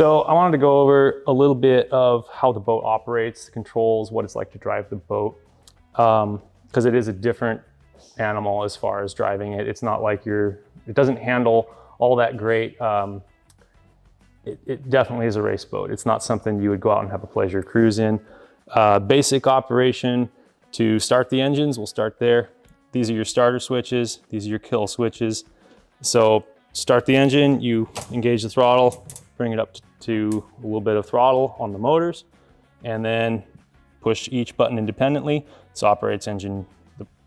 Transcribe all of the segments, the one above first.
So I wanted to go over a little bit of how the boat operates, the controls, what it's like to drive the boat, because it is a different animal as far as driving it. It's not like it doesn't handle all that great. It definitely is a race boat. It's not something you would go out and have a pleasure cruise in. Basic operation: to start the engines, we'll start there. These are your starter switches. These are your kill switches. So start the engine, you engage the throttle, bring it up to a little bit of throttle on the motors, and then push each button independently. This operates the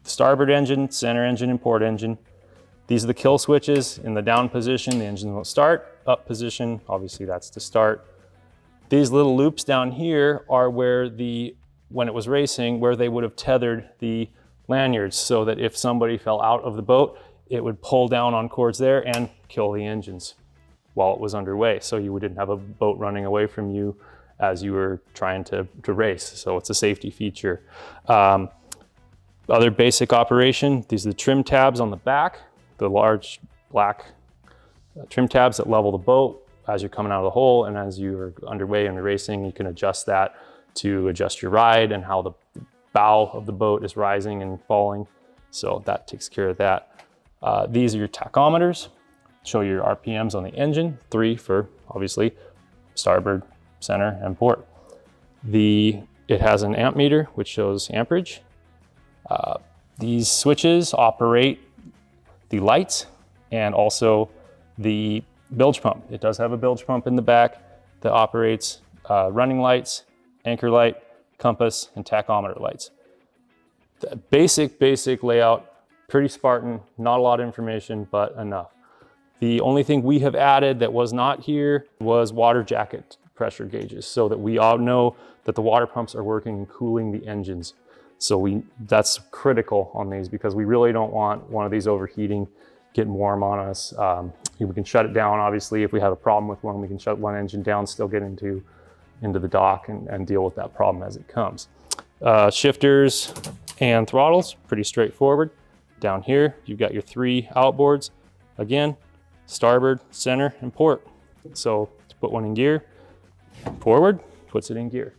starboard engine, center engine, and port engine. These are the kill switches. In the down position, the engine won't start. Up position, obviously that's to start. These little loops down here are where when it was racing, where they would have tethered the lanyards so that if somebody fell out of the boat, it would pull down on cords there and kill the engines while it was underway. So you didn't have a boat running away from you as you were trying to race. So it's a safety feature. Other basic operation, these are the trim tabs on the back, the large black trim tabs that level the boat as you're coming out of the hole, and as you're underway and racing, you can adjust that to adjust your ride and how the bow of the boat is rising and falling. So that takes care of that. These are your tachometers, show your RPMs on the engine, 3 for obviously starboard, center, and port. It has an amp meter, which shows amperage. These switches operate the lights and also the bilge pump. It does have a bilge pump in the back that operates running lights, anchor light, compass, and tachometer lights. The basic layout, pretty Spartan, not a lot of information, but enough. The only thing we have added that was not here was water jacket pressure gauges, so that we all know that the water pumps are working and cooling the engines. So that's critical on these, because we really don't want one of these overheating, getting warm on us. We can shut it down, obviously. If we have a problem with one, we can shut one engine down, still get into the dock and deal with that problem as it comes. Shifters and throttles, pretty straightforward. Down here, you've got your 3 outboards. Again, starboard, center, and port. So to put one in gear, forward, puts it in gear.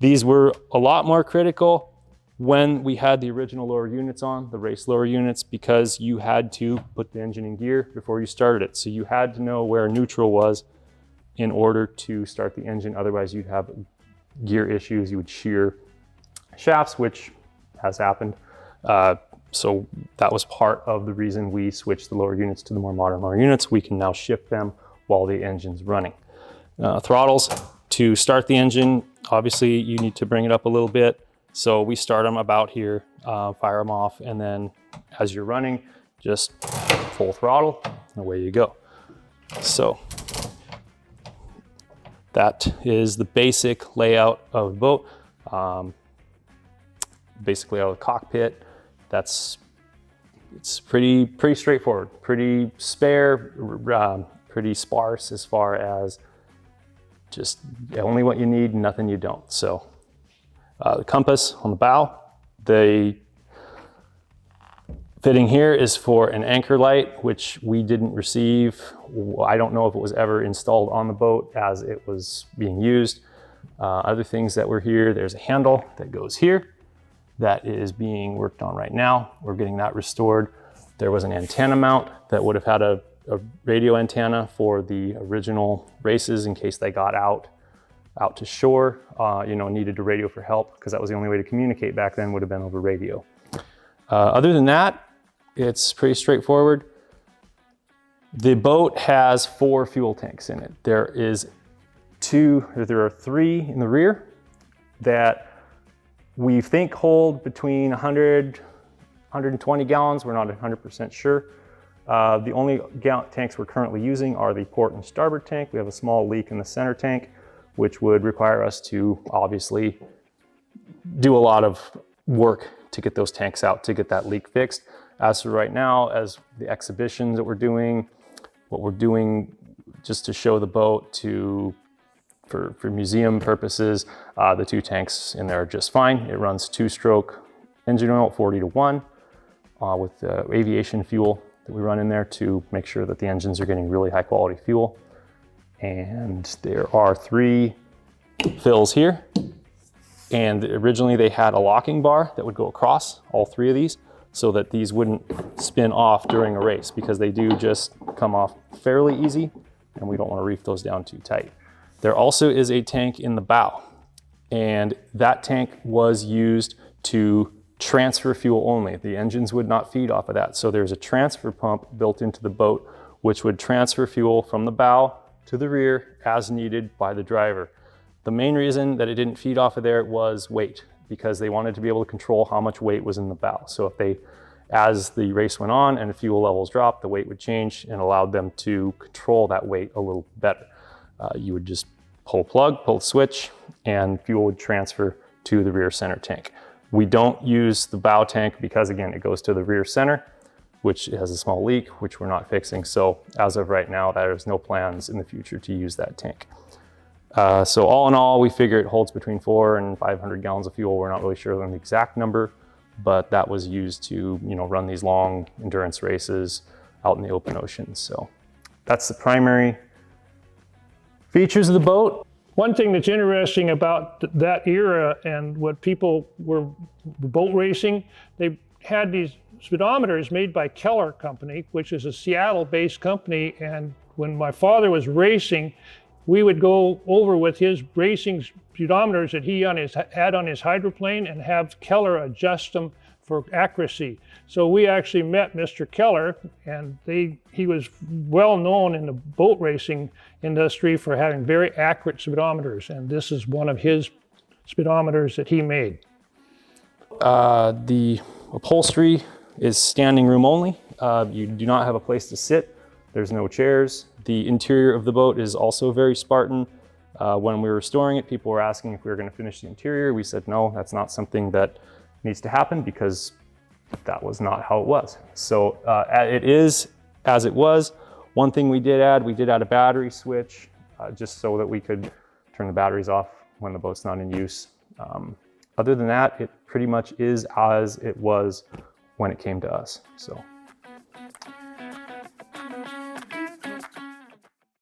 These were a lot more critical when we had the original lower units on, the race lower units, because you had to put the engine in gear before you started it. So you had to know where neutral was in order to start the engine. Otherwise you'd have gear issues. You would shear shafts, which has happened. So that was part of the reason we switched the lower units to the more modern lower units. We can now shift them while the engine's running. Throttles, to start the engine, obviously you need to bring it up a little bit. So we start them about here, fire them off, and then as you're running, just full throttle, and away you go. So that is the basic layout of the boat. Basic layout of the cockpit. It's pretty straightforward, pretty spare, pretty sparse as far as just only what you need, nothing you don't. So the compass on the bow, the fitting here is for an anchor light, which we didn't receive. I don't know if it was ever installed on the boat as it was being used. Other things that were here, there's a handle that goes here that is being worked on right now. We're getting that restored. There was an antenna mount that would have had a radio antenna for the original races in case they got out to shore, needed to radio for help, because that was the only way to communicate back then, would have been over radio. Other than that, it's pretty straightforward. The boat has 4 fuel tanks in it. There are 3 in the rear that we think hold between 100, 120 gallons. We're not 100% sure. The only tanks we're currently using are the port and starboard tank. We have a small leak in the center tank, which would require us to obviously do a lot of work to get those tanks out, to get that leak fixed. As for right now, as the exhibitions that we're doing, what we're doing just to show the boat for museum purposes, the 2 tanks in there are just fine. It runs 2-stroke engine oil, 40-to-1, with aviation fuel that we run in there to make sure that the engines are getting really high quality fuel. And there are 3 fills here. And originally they had a locking bar that would go across all 3 of these so that these wouldn't spin off during a race, because they do just come off fairly easy and we don't want to reef those down too tight. There also is a tank in the bow, and that tank was used to transfer fuel only. The engines would not feed off of that. So there's a transfer pump built into the boat which would transfer fuel from the bow to the rear as needed by the driver. The main reason that it didn't feed off of there was weight, because they wanted to be able to control how much weight was in the bow. So if they, as the race went on and the fuel levels dropped, the weight would change, and allowed them to control that weight a little better. You would just pull the switch, and fuel would transfer to the rear center tank. We don't use the bow tank because, again, it goes to the rear center, which has a small leak, which we're not fixing. So as of right now, there's no plans in the future to use that tank. So all in all, we figure it holds between 400 and 500 gallons of fuel. We're not really sure on the exact number, but that was used to, run these long endurance races out in the open ocean. So that's the primary features of the boat. One thing that's interesting about that era and what people were boat racing, they had these speedometers made by Keller Company, which is a Seattle-based company. And when my father was racing, we would go over with his racing speedometers that he had on his hydroplane and have Keller adjust them for accuracy. So we actually met Mr. Keller, and he was well known in the boat racing industry for having very accurate speedometers, and this is one of his speedometers that he made. The upholstery is standing room only. You do not have a place to sit. There's no chairs. The interior of the boat is also very Spartan. When we were storing it, people were asking if we were going to finish the interior. We said, no, that's not something that needs to happen, because that was not how it was. So it is as it was. One thing we did add a battery switch, just so that we could turn the batteries off when the boat's not in use. Other than that, it pretty much is as it was when it came to us. So.